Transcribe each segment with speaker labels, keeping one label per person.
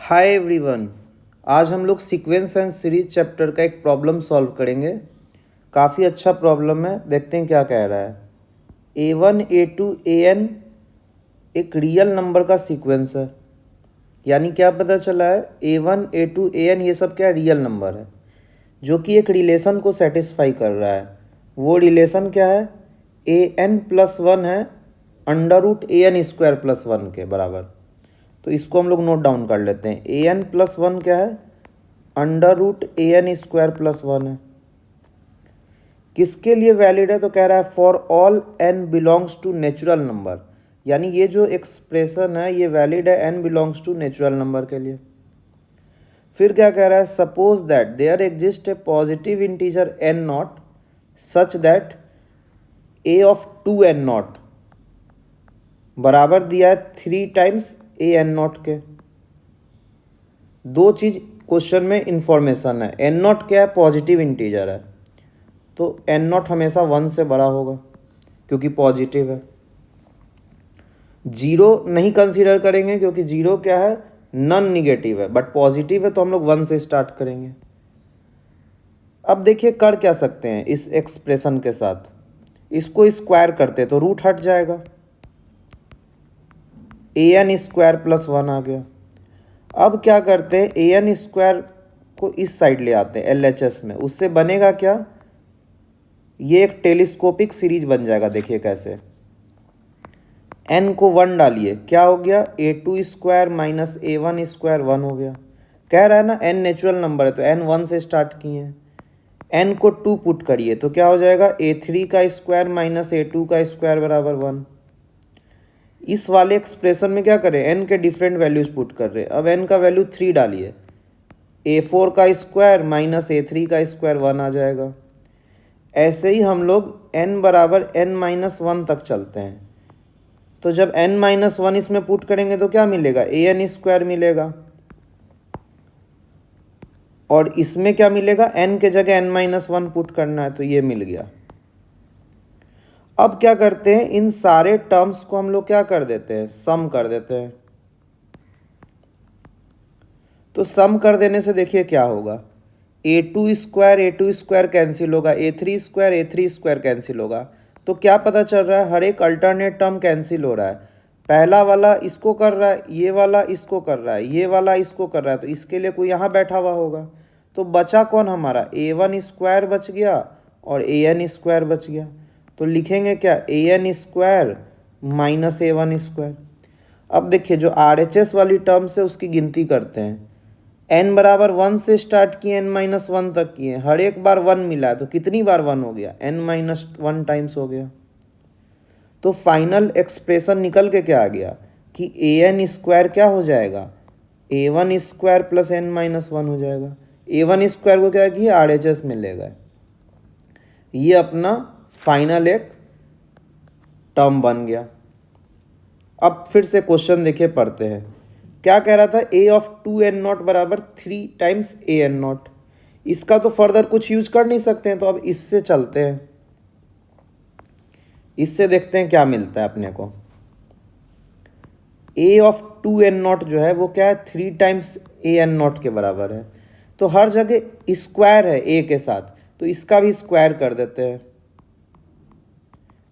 Speaker 1: Hi everyone. आज हम लोग सीक्वेंस एंड सीरीज चैप्टर का एक प्रॉब्लम सॉल्व करेंगे। काफ़ी अच्छा प्रॉब्लम है, देखते हैं क्या कह रहा है। A1 A2 AN एक रियल नंबर का सीक्वेंस है। यानी क्या पता चला है, A1 A2 AN ये सब क्या रियल नंबर है जो कि एक रिलेशन को सेटिस्फाई कर रहा है। वो रिलेशन क्या है, AN+1 है √AN² + 1 के बराबर। तो इसको हम लोग नोट डाउन कर लेते हैं। AN+1 क्या है, √AN² + 1 है। किसके लिए वैलिड है, तो कह रहा है for all n belongs to natural number. यानी ये जो एक्सप्रेशन है ये वैलिड है n belongs to natural number के लिए। फिर क्या कह रहा है, suppose that there exist a positive integer n0 such that a(2n0) बराबर दिया है 3 टाइम्स an0 के। दो चीज क्वेश्चन में इंफॉर्मेशन है। n0 क्या है, पॉजिटिव इंटीजर है, तो n0 हमेशा 1 से बड़ा होगा क्योंकि पॉजिटिव है। जीरो नहीं कंसीडर करेंगे क्योंकि जीरो क्या है, नॉन निगेटिव है, बट पॉजिटिव है तो हम लोग 1 से स्टार्ट करेंगे। अब देखिए कर क्या सकते हैं इस एक्सप्रेशन के साथ, इसको स्क्वायर करते तो रूट हट जाएगा, AN² + 1 आ गया। अब क्या करते हैं, AN² को इस साइड ले आते हैं LHS में, उससे बनेगा क्या, ये एक टेलीस्कोपिक सीरीज बन जाएगा। देखिए कैसे, n को 1 डालिए, क्या हो गया, A2² - A1² 1 हो गया। कह रहा है ना n नेचुरल नंबर है तो n 1 से स्टार्ट किए हैं। n को 2 पुट करिए तो क्या हो जाएगा, A3² - A2² बराबर 1। इस वाले एक्सप्रेशन में क्या करें, n के डिफरेंट वैल्यूज पुट कर रहे हैं। अब n का वैल्यू 3 डालिए, A4² - A3² 1 आ जाएगा। ऐसे ही हम लोग n बराबर n-1 तक चलते हैं। तो जब n-1 इसमें पुट करेंगे तो क्या मिलेगा, AN² मिलेगा, और इसमें क्या मिलेगा, n के जगह n-1 पुट करना है तो ये मिल गया। अब क्या करते हैं, इन सारे टर्म्स को हम लोग क्या कर देते हैं, सम कर देते हैं। तो सम कर देने से देखिए क्या होगा, A2² कैंसिल होगा, A3² कैंसिल होगा। तो क्या पता चल रहा है, हर एक अल्टरनेट टर्म कैंसिल हो रहा है। पहला वाला इसको कर रहा है, ये वाला इसको कर रहा है, ये वाला इसको कर रहा है, तो इसके लिए कोई यहाँ बैठा हुआ होगा। तो बचा कौन हमारा, A1² बच गया और AN² बच गया। तो लिखेंगे क्या, AN² - A1²। अब देखिए जो RHS वाली टर्म्स है उसकी गिनती करते हैं। n बराबर 1 से स्टार्ट किए, n-1 तक किए, हर एक बार 1 मिला है तो कितनी बार 1 हो गया, n-1 टाइम्स हो गया। तो फाइनल एक्सप्रेशन निकल के क्या आ गया कि AN² क्या हो जाएगा, A1² + n-1 हो जाएगा। A1² को क्या किया, RHS में ले गए। ये अपना फाइनल एक टर्म बन गया। अब फिर से क्वेश्चन देखिए पढ़ते हैं। क्या कह रहा था, A(2n0) बराबर 3 टाइम्स AN0। इसका तो फर्दर कुछ यूज कर नहीं सकते हैं, तो अब इससे चलते हैं, इससे देखते हैं क्या मिलता है अपने को। A(2n0) जो है वो क्या है, 3 टाइम्स AN0 के बराबर है। तो हर जगह स्क्वायर है A के साथ, तो इसका भी स्क्वायर कर देते हैं।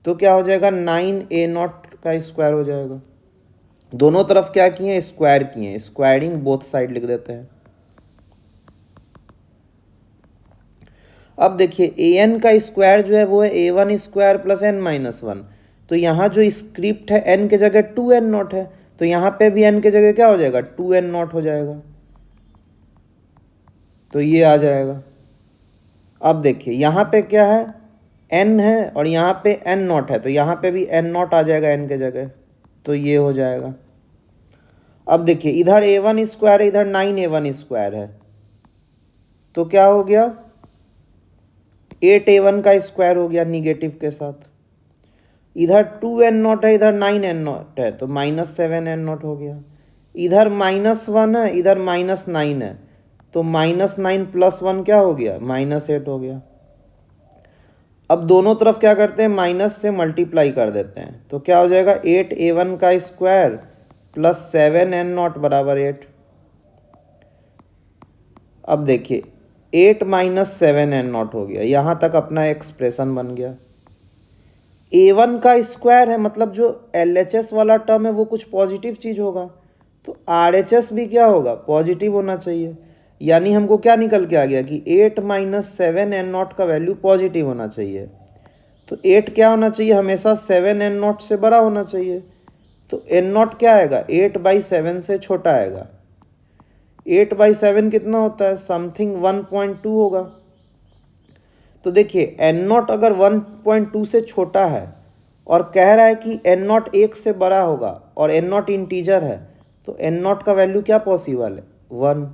Speaker 1: तो क्या हो जाएगा, 9A0 का स्क्वायर हो जाएगा। दोनों तरफ क्या किए हैं, स्क्वायर किए हैं, स्क्वायरिंग बोथ साइड लिख देते हैं। अब देखिए an का स्क्वायर जो है वो है A1² + n-1। तो यहाँ जो स्क्रिप्ट है n के जगह 2n0 है, तो यहाँ पे भी n के जगह क्या हो जाएगा, 2n0 हो जाएगा। तो ये आ जाएगा। अब देखिए यहाँ पे क्या है, n है और यहाँ पे n0 है, तो यहाँ पे भी n0 आ जाएगा n के जगह, तो ये हो जाएगा। अब देखिए इधर A1² है, इधर 9A1² है, तो क्या हो गया, 8A1 का स्क्वायर हो गया निगेटिव के साथ। इधर 2n0 है, इधर 9n0 है, तो -7n0 हो गया। इधर -1 है, इधर -9 है, तो -9 + 1 क्या हो गया, -8 हो गया। अब दोनों तरफ क्या करते हैं, माइनस से मल्टीप्लाई कर देते हैं, तो क्या हो जाएगा, 8A1 का स्क्वायर + 7n0 बराबर 8। अब देखिए 8 माइनस 7n0 हो गया, यहाँ तक अपना एक्सप्रेशन बन गया। a1 का स्क्वायर है, मतलब जो LHS वाला टर्म है वो कुछ पॉजिटिव चीज़ होगा, तो RHS भी क्या होगा, पॉजिटिव होना चाहिए। यानी हमको क्या निकल के आ गया कि 8 माइनस 7n0 का वैल्यू पॉजिटिव होना चाहिए। तो 8 क्या होना चाहिए, हमेशा 7n0 से बड़ा होना चाहिए। तो n0 क्या आएगा, 8/7 से छोटा आएगा। 8/7 कितना होता है, समथिंग 1.2 होगा। तो देखिए n0 अगर 1.2 से छोटा है और कह रहा है कि n0 1 से बड़ा होगा और n0 इंटीजर है, तो n0 का वैल्यू क्या पॉसिबल है, 1।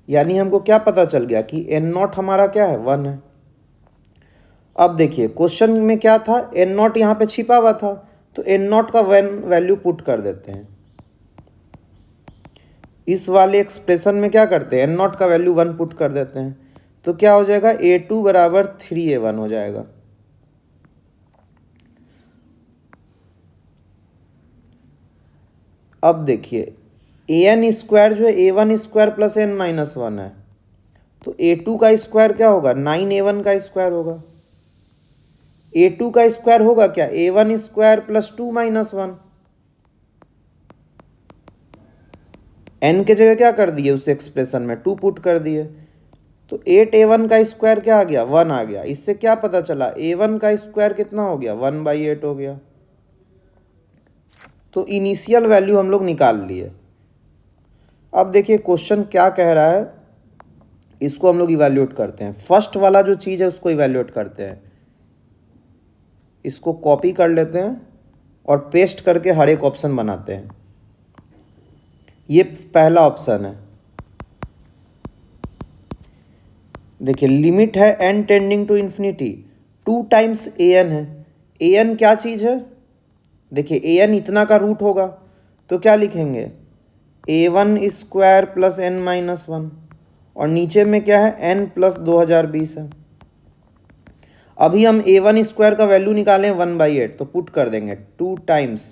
Speaker 1: यानी हमको क्या पता चल गया कि n0 हमारा क्या है, 1 है। अब देखिए क्वेश्चन में क्या था, n0 यहाँ पे छिपा हुआ था, तो n0 का वैल्यू पुट कर देते हैं। इस वाले एक्सप्रेशन में क्या करते हैं, n0 का वैल्यू 1 पुट कर देते हैं, तो क्या हो जाएगा, a2 बराबर 3a1 हो जाएगा। अब देखिए an स्क्वायर जो है a1 square plus n minus 1 है, तो a2 का स्क्वायर क्या होगा, 9a1 का स्क्वायर होगा। a2 का स्क्वायर होगा क्या, a1 square plus 2 minus 1। n के जगह क्या कर दिए, उस एक्सप्रेशन में 2 पुट कर दिए, तो 8a1 का स्क्वायर क्या आ गया, 1 आ गया। इससे क्या पता चला, a1 का स्क्वायर कितना हो गया, 1/8 हो गया। तो इनिशियल वैल्यू हम लोग निकाल लिए। अब देखिए क्वेश्चन क्या कह रहा है, इसको हम लोग इवैल्यूएट करते हैं। फर्स्ट वाला जो चीज़ है उसको इवैल्यूएट करते हैं। इसको कॉपी कर लेते हैं और पेस्ट करके हर एक ऑप्शन बनाते हैं। ये पहला ऑप्शन है, देखिए लिमिट है n tending to infinity, 2 times an है। an क्या चीज़ है, देखिए an इतना का रूट होगा, तो क्या लिखेंगे, a1 square plus n minus 1, और नीचे में क्या है, n प्लस 2020 है। अभी हम a1 स्क्वायर का वैल्यू निकालें 1/8, तो पुट कर देंगे 2 टाइम्स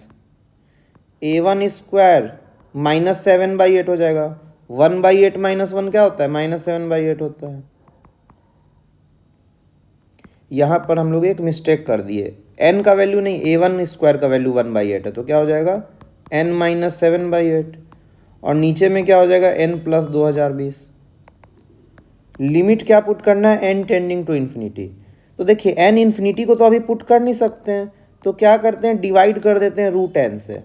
Speaker 1: a1 स्क्वायर माइनस 7/8 हो जाएगा। 1/8 माइनस 1 क्या होता है, -7/8 होता है। यहाँ पर हम लोग एक मिस्टेक कर दिए, n का वैल्यू नहीं, a1 स्क्वायर का वैल्यू 1/8 है, तो क्या हो जाएगा, n माइनस 7/8, और नीचे में क्या हो जाएगा, n प्लस 2020। लिमिट क्या पुट करना है, n टेंडिंग टू इन्फिनिटी। तो देखिए n इन्फिनिटी को तो अभी पुट कर नहीं सकते हैं, तो क्या करते हैं, डिवाइड कर देते हैं √n से।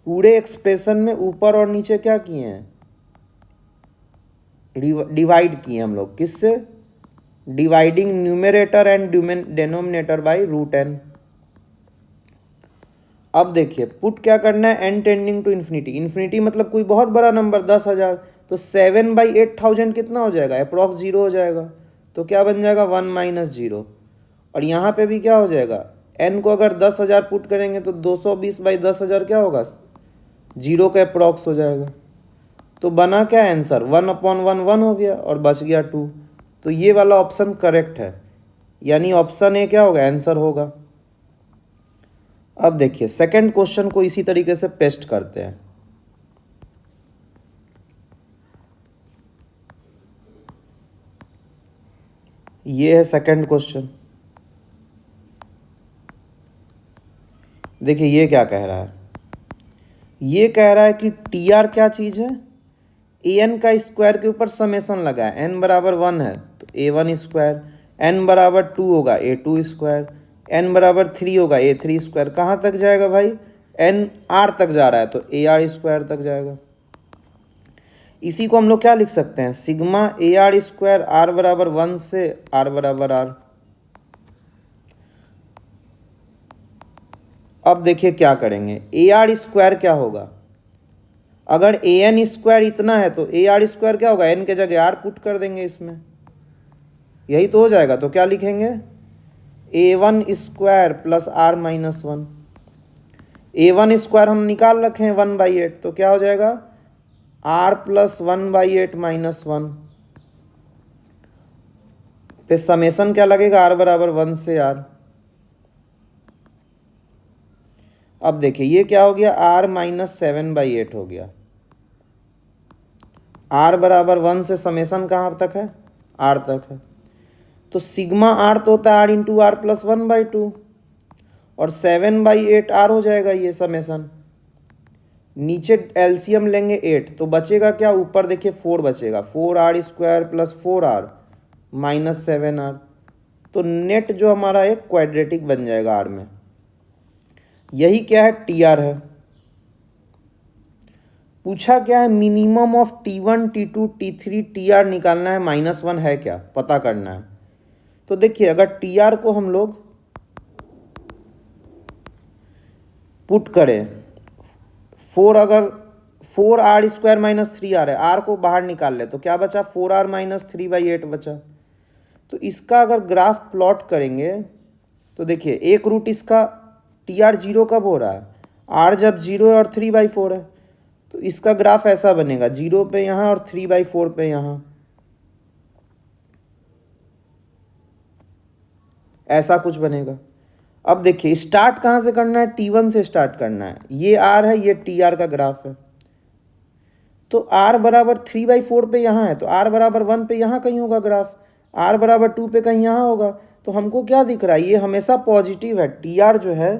Speaker 1: पूरे एक्सप्रेशन में ऊपर और नीचे क्या किए हैं, डिवाइड किए हम लोग, किससे, dividing numerator and denominator by √n। अब देखिए पुट क्या करना है, n tending to infinity, infinity मतलब कोई बहुत बड़ा नंबर 10,000, तो 7/8000 कितना हो जाएगा, अप्रॉक्स 0 हो जाएगा, तो क्या बन जाएगा, 1 माइनस 0। और यहाँ पे भी क्या हो जाएगा, n को अगर 10,000 पुट करेंगे तो 220/10,000 क्या होगा, 0 का अप्रॉक्स हो जाएगा। तो बना क्या आंसर, 1/1 1 हो गया और बच गया 2। तो ये वाला ऑप्शन करेक्ट है, यानी ऑप्शन ए क्या होगा, आंसर होगा। अब देखिए सेकंड क्वेश्चन को इसी तरीके से पेस्ट करते हैं। ये है सेकंड क्वेश्चन, देखिए ये क्या कह रहा है, ये कह रहा है कि टी आर क्या चीज़ है, ए एन का स्क्वायर के ऊपर समेसन लगा है, एन बराबर 1 है तो a1 स्क्वायर, एन बराबर 2 होगा a2 स्क्वायर, एन बराबर 3 होगा a3 स्क्वायर। कहाँ तक जाएगा भाई, एन आर तक जा रहा है तो ए आर स्क्वायर तक जाएगा। इसी को हम लोग क्या लिख सकते हैं, sigma a r square, r बराबर 1 से आर बराबर आर। अब देखिए क्या करेंगे, ए आर स्क्वायर क्या होगा, अगर ए एन स्क्वायर इतना है तो ए आर स्क्वायर क्या होगा, एन के जगह आर पुट कर देंगे इसमें, यही तो हो जाएगा। तो क्या लिखेंगे, a1 square plus r minus 1। a1 square हम निकाल रखे हैं 1/8, तो क्या हो जाएगा, r प्लस 1/8 माइनस 1 पे समेसन क्या लगेगा, r बराबर 1 से r। अब देखिए ये क्या हो गया, r माइनस 7/8 हो गया। आर बराबर 1 से समेसन कहाँ तक है, आर तक है। तो सिग्मा आर तो होता है आर इंटू आर प्लस 1/2, और 7/8 आर हो जाएगा ये समेसन। नीचे एलसीएम लेंगे 8, तो बचेगा क्या, ऊपर देखिए 4 बचेगा, 4r² plus 4r minus 7r। तो नेट जो हमारा एक क्वाड्रेटिक बन जाएगा आर में। यही क्या है, टी आर है। पूछा क्या है, minimum of T1 T2 T3 T R निकालना है, -1 है क्या पता करना है। तो देखिए अगर टी आर को हम लोग पुट करें 4, अगर 4r² माइनस 3r है, आर को बाहर निकाल ले तो क्या बचा, 4r माइनस 3/8 बचा। तो इसका अगर ग्राफ प्लॉट करेंगे तो देखिए एक रूट इसका टी आर 0 कब हो रहा है, आर जब 0 है और 3/4 है। तो इसका ग्राफ ऐसा बनेगा, 0 पे यहाँ और 3/4 पे यहाँ, ऐसा कुछ बनेगा। अब देखिए स्टार्ट कहाँ से करना है, T1 से स्टार्ट करना है। ये आर है, ये टी आर का ग्राफ है। तो आर बराबर 3/4 पे यहाँ है, तो आर बराबर 1 पे यहाँ कहीं होगा ग्राफ, आर बराबर 2 पे कहीं यहाँ होगा। तो हमको क्या दिख रहा है, ये हमेशा पॉजिटिव है, टी आर जो है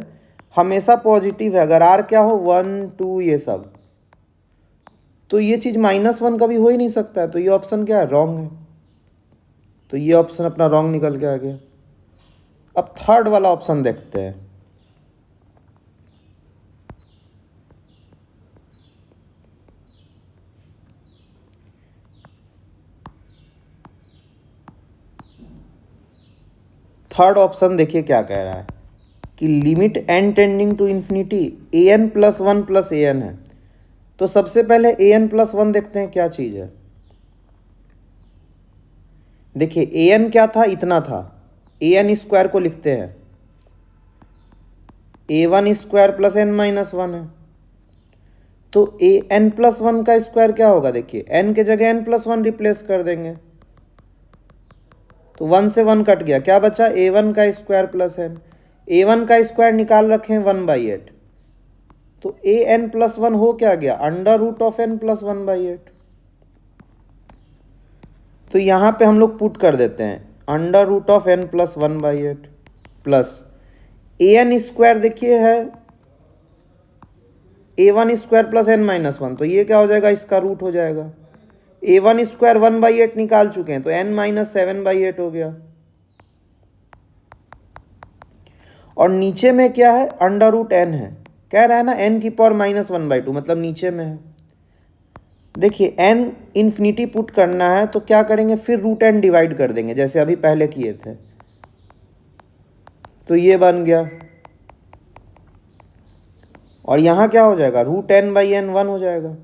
Speaker 1: हमेशा पॉजिटिव है। अगर आर क्या हो 1 2 ये सब, तो ये चीज़ -1 कभी हो ही नहीं सकता है। तो ये ऑप्शन क्या है, रॉन्ग है। तो ये ऑप्शन अपना रॉन्ग निकल के आ गया। अब थर्ड वाला ऑप्शन देखते हैं। थर्ड ऑप्शन देखिए क्या कह रहा है कि limit n tending to infinity an+1 plus an है। तो सबसे पहले an+1 देखते हैं क्या चीज़ है। देखिए an क्या था, इतना था, an² को लिखते हैं, a1² प्लस n-1 है। तो an+1 का स्क्वायर क्या होगा, देखिए n के जगह n+1 रिप्लेस कर देंगे, तो 1 से 1 कट गया, क्या बचा, a1² प्लस n। a1 का स्क्वायर निकाल रखे हैं 1/8, तो an+1 हो क्या गया, √n प्लस 1/8। तो यहाँ पे हम लोग पुट कर देते हैं √n प्लस 1/8 प्लस an² देखिए है a1² प्लस n-1, तो ये क्या हो जाएगा, इसका रूट हो जाएगा। a1² 1/8 निकाल चुके हैं, तो n-7/8 हो गया। और नीचे में क्या है, √n है, कह रहा है ना n⁻⁻1/2, मतलब नीचे में है। देखिए n इन्फिनिटी पुट करना है तो क्या करेंगे, फिर √n डिवाइड कर देंगे जैसे अभी पहले किए थे, तो ये बन गया। और यहाँ क्या हो जाएगा, √n/n 1 हो जाएगा।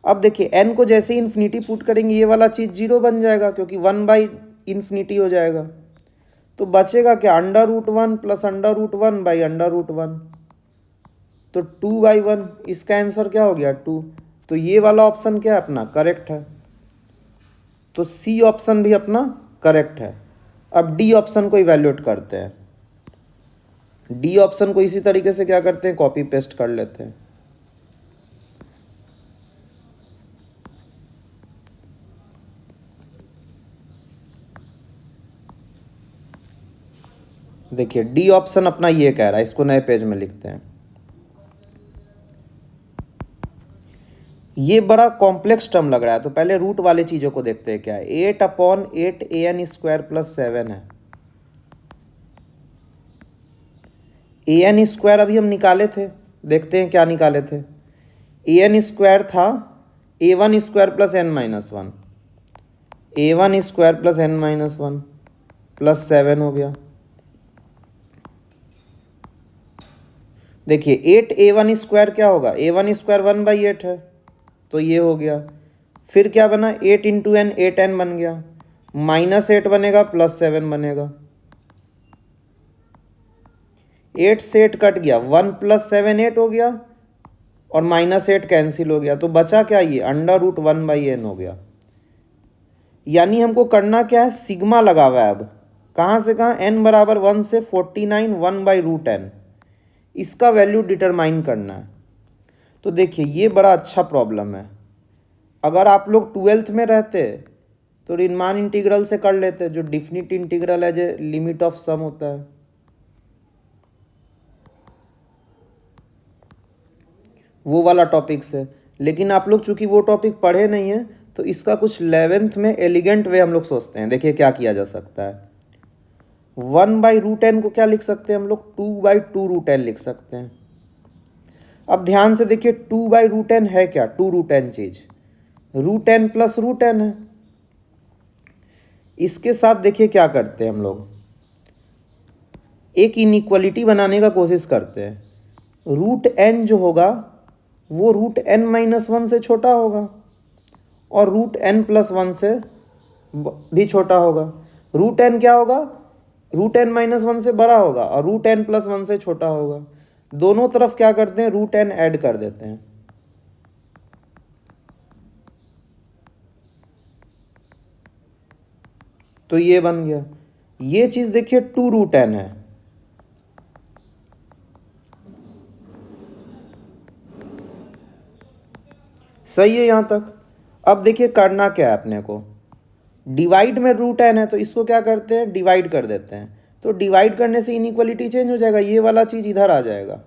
Speaker 1: अब देखिए n को जैसे ही इन्फिनिटी पुट करेंगे ये वाला चीज़ 0 बन जाएगा, क्योंकि 1/∞ हो जाएगा। तो बचेगा क्या, √1 प्लस √1/√1, तो 2/1। इसका आंसर क्या हो गया, 2। तो ये वाला ऑप्शन क्या है अपना, करेक्ट है। तो सी ऑप्शन भी अपना करेक्ट है। अब डी ऑप्शन को इवैल्यूएट करते हैं। डी ऑप्शन को इसी तरीके से क्या करते हैं, कॉपी पेस्ट कर लेते हैं। देखिए डी ऑप्शन अपना ये कह रहा है, इसको नए पेज में लिखते हैं। ये बड़ा कॉम्प्लेक्स टर्म लग रहा है, तो पहले रूट वाले चीज़ों को देखते हैं क्या है। 8/8 an² प्लस 7 है। an² अभी हम निकाले थे, देखते हैं क्या निकाले थे। an² था a1² plus n-1, a1² plus n-1 plus 7 हो गया। देखिए 8a1² क्या होगा, a1² 1/8 है, तो ये हो गया। फिर क्या बना, 8 × n 8n बन गया, -8 बनेगा प्लस 7 बनेगा। 8 से 8 कट गया, 1 + 7 8 हो गया, और -8 कैंसिल हो गया, तो बचा क्या, ये √1/n हो गया। यानी हमको करना क्या है, सिग्मा लगा हुआ है अब, कहाँ से कहाँ, n बराबर 1 से 49 1/√n, इसका वैल्यू डिटरमाइन करना है। तो देखिए ये बड़ा अच्छा प्रॉब्लम है। अगर आप लोग ट्वेल्थ में रहते तो रीमान इंटीग्रल से कर लेते, जो डिफिनिट इंटीग्रल है, जो लिमिट ऑफ सम होता है, वो वाला टॉपिक से। लेकिन आप लोग चूंकि वो टॉपिक पढ़े नहीं है, तो इसका कुछ 11th में एलिगेंट वे हम लोग सोचते हैं। देखिए क्या किया जा सकता है। 1/√n को क्या लिख सकते हैं हम लोग, 2/2√n लिख सकते हैं। अब ध्यान से देखिए, 2/√n है क्या, 2√n चीज √n प्लस √n है। इसके साथ देखिए क्या करते हैं हम लोग, एक इनइक्वालिटी बनाने का कोशिश करते हैं। √n जो होगा वो √n-1 से छोटा होगा और √n+1 से भी छोटा होगा। √n क्या होगा, √n-1 से बड़ा होगा और √n+1 से छोटा होगा। दोनों तरफ क्या करते हैं, √n ऐड कर देते हैं। तो ये बन गया। ये चीज देखिए 2√n है। सही है यहां तक। अब देखिए करना क्या है अपने को, डिवाइड में √n है तो इसको क्या करते हैं, डिवाइड कर देते हैं। तो डिवाइड करने से इनइक्वालिटी चेंज हो जाएगा, ये वाला चीज इधर आ जाएगा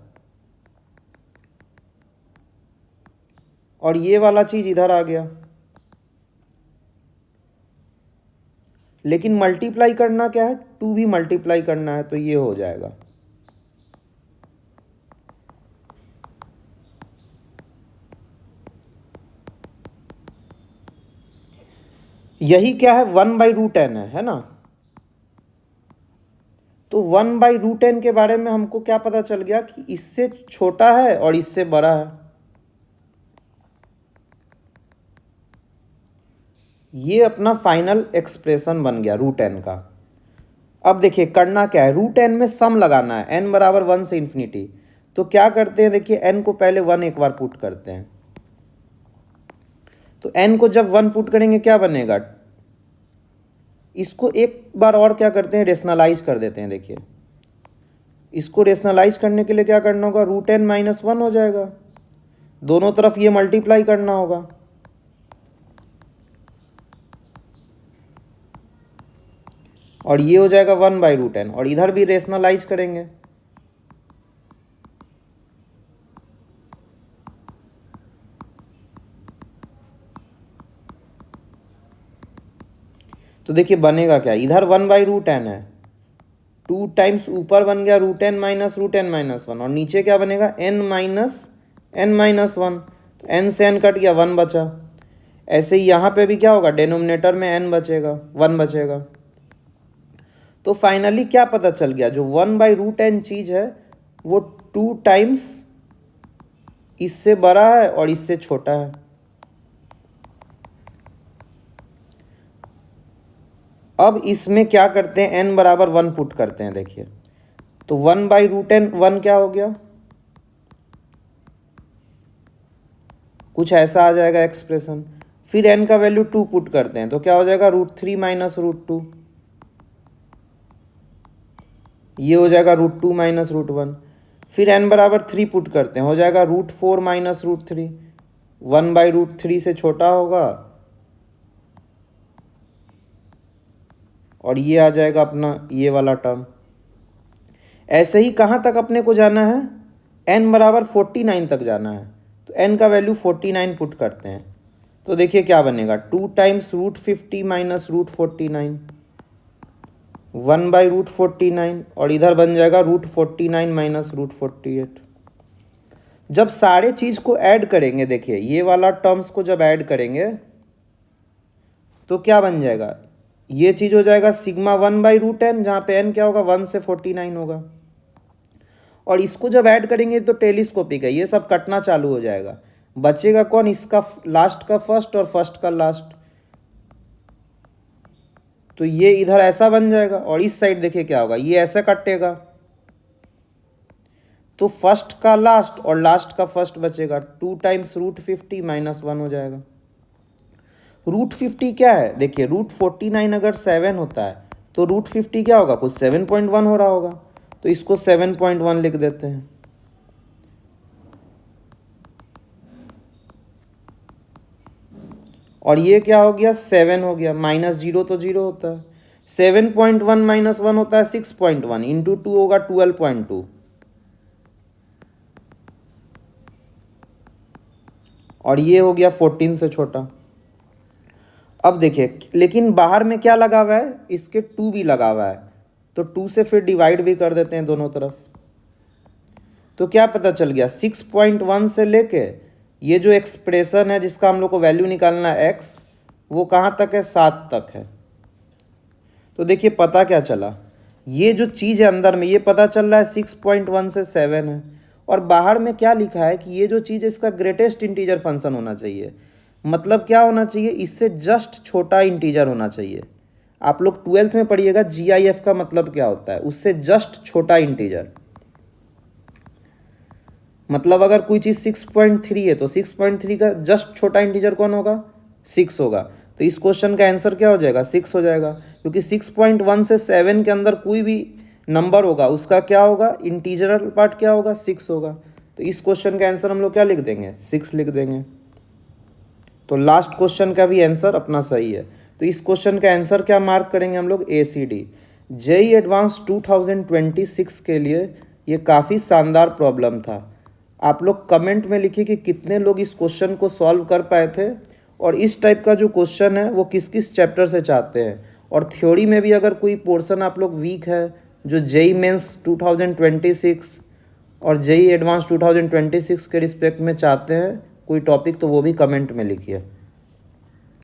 Speaker 1: और ये वाला चीज इधर आ गया। लेकिन मल्टीप्लाई करना क्या है, 2 भी मल्टीप्लाई करना है, तो ये हो जाएगा। यही क्या है, 1/√n है ना। तो 1/√n के बारे में हमको क्या पता चल गया कि इससे छोटा है और इससे बड़ा है। ये अपना फाइनल एक्सप्रेशन बन गया √n का। अब देखिए करना क्या है, √n में सम लगाना है, n बराबर 1 से इन्फिनिटी। तो क्या करते हैं, देखिए n को पहले 1 एक बार पुट करते हैं। तो n को जब 1 पुट करेंगे क्या बनेगा, इसको एक बार और क्या करते हैं, रेशनलाइज कर देते हैं। देखिए इसको रेशनलाइज करने के लिए क्या करना होगा, √n-1 हो जाएगा। दोनों तरफ ये मल्टीप्लाई करना होगा और ये हो जाएगा 1/√n, और इधर भी रेशनलाइज करेंगे। तो देखिए बनेगा क्या, इधर 1/√n है, 2 टाइम्स ऊपर बन गया √n-1 और नीचे क्या बनेगा, n-1। तो n से n कट गया, 1 बचा। ऐसे ही यहाँ पे भी क्या होगा, डेनोमिनेटर में n बचेगा, 1 बचेगा। तो फाइनली क्या पता चल गया, जो 1/√n चीज है वो 2 टाइम्स इससे बड़ा है और इससे छोटा है। अब इसमें क्या करते हैं, n बराबर 1 पुट करते हैं। देखिए तो 1/√n 1 क्या हो गया, कुछ ऐसा आ जाएगा एक्सप्रेशन। फिर n का वैल्यू 2 पुट करते हैं तो क्या हो जाएगा, √3 माइनस √2। ये हो जाएगा √2 माइनस √1। फिर n बराबर 3 पुट करते हैं, हो जाएगा √4 माइनस √3। 1/√3 से छोटा होगा और ये आ जाएगा अपना ये वाला टर्म। ऐसे ही कहाँ तक अपने को जाना है, n बराबर 49 तक जाना है। तो n का वैल्यू 49 पुट करते हैं तो देखिए क्या बनेगा, 2 टाइम्स √50 माइनस √49, 1/√49, और इधर बन जाएगा √49 माइनस √48। जब सारे चीज को ऐड करेंगे, देखिए ये वाला टर्म्स को जब ऐड करेंगे तो क्या बन जाएगा, ये चीज हो जाएगा सिग्मा 1/√n, जहाँ पे n क्या होगा, 1 से 49 होगा। और इसको जब ऐड करेंगे तो टेलीस्कोपिक है, ये सब कटना चालू हो जाएगा। बचेगा कौन, इसका लास्ट का फर्स्ट और फर्स्ट का लास्ट। तो ये इधर ऐसा बन जाएगा और इस साइड देखिए क्या होगा, ये ऐसा कटेगा। तो फर्स्ट का लास्ट और लास्ट का फर्स्ट बचेगा, 2 टाइम्स √50 माइनस 1 हो जाएगा। √50 क्या है, देखिए √49 अगर 7 होता है तो √50 क्या होगा, कुछ 7.1 हो रहा होगा। तो इसको 7.1 लिख देते हैं। और ये क्या हो गया 7 हो गया, -0 तो 0 होता है, 7.1 - 1 होता है 6.1, इंटू 2 होगा 12.2, और ये हो गया 14 से छोटा। अब देखिए लेकिन बाहर में क्या लगा हुआ है, इसके 2 भी लगा हुआ है, तो 2 से फिर डिवाइड भी कर देते हैं दोनों तरफ। तो क्या पता चल गया 6.1 से लेके ये जो एक्सप्रेशन है जिसका हम लोग को वैल्यू निकालना है x, वो कहाँ तक है 7 तक है। तो देखिए पता क्या चला, ये जो चीज़ है अंदर में ये पता चल रहा है 6.1 से 7 है, और बाहर में क्या लिखा है कि ये जो चीज़ है इसका ग्रेटेस्ट इंटीजर फंक्शन होना चाहिए। मतलब क्या होना चाहिए, इससे जस्ट छोटा इंटीजर होना चाहिए। आप लोग 12th में पढ़िएगा GIF का मतलब क्या होता है, उससे जस्ट छोटा इंटीजर। मतलब अगर कोई चीज़ 6.3 है तो 6.3 का जस्ट छोटा इंटीजर कौन होगा, 6 होगा। तो इस क्वेश्चन का आंसर क्या हो जाएगा, 6 हो जाएगा, क्योंकि 6.1 से 7 के अंदर कोई भी नंबर होगा उसका क्या होगा, इंटीजरल पार्ट क्या होगा, 6 होगा। तो इस क्वेश्चन का आंसर हम लोग क्या लिख देंगे, 6 लिख देंगे। तो लास्ट क्वेश्चन का भी आंसर अपना सही है। तो इस क्वेश्चन का आंसर क्या मार्क करेंगे हम लोग, ACD। JEE एडवांस 2026 के लिए ये काफ़ी शानदार प्रॉब्लम था। आप लोग कमेंट में लिखिए कि कितने लोग इस क्वेश्चन को सॉल्व कर पाए थे, और इस टाइप का जो क्वेश्चन है वो किस किस चैप्टर से चाहते हैं। और थ्योरी में भी अगर कोई पोर्शन आप लोग वीक है, जो JEE मेंस 2026 और JEE एडवांस 2026 के रिस्पेक्ट में चाहते हैं कोई टॉपिक, तो वो भी कमेंट में लिखिए।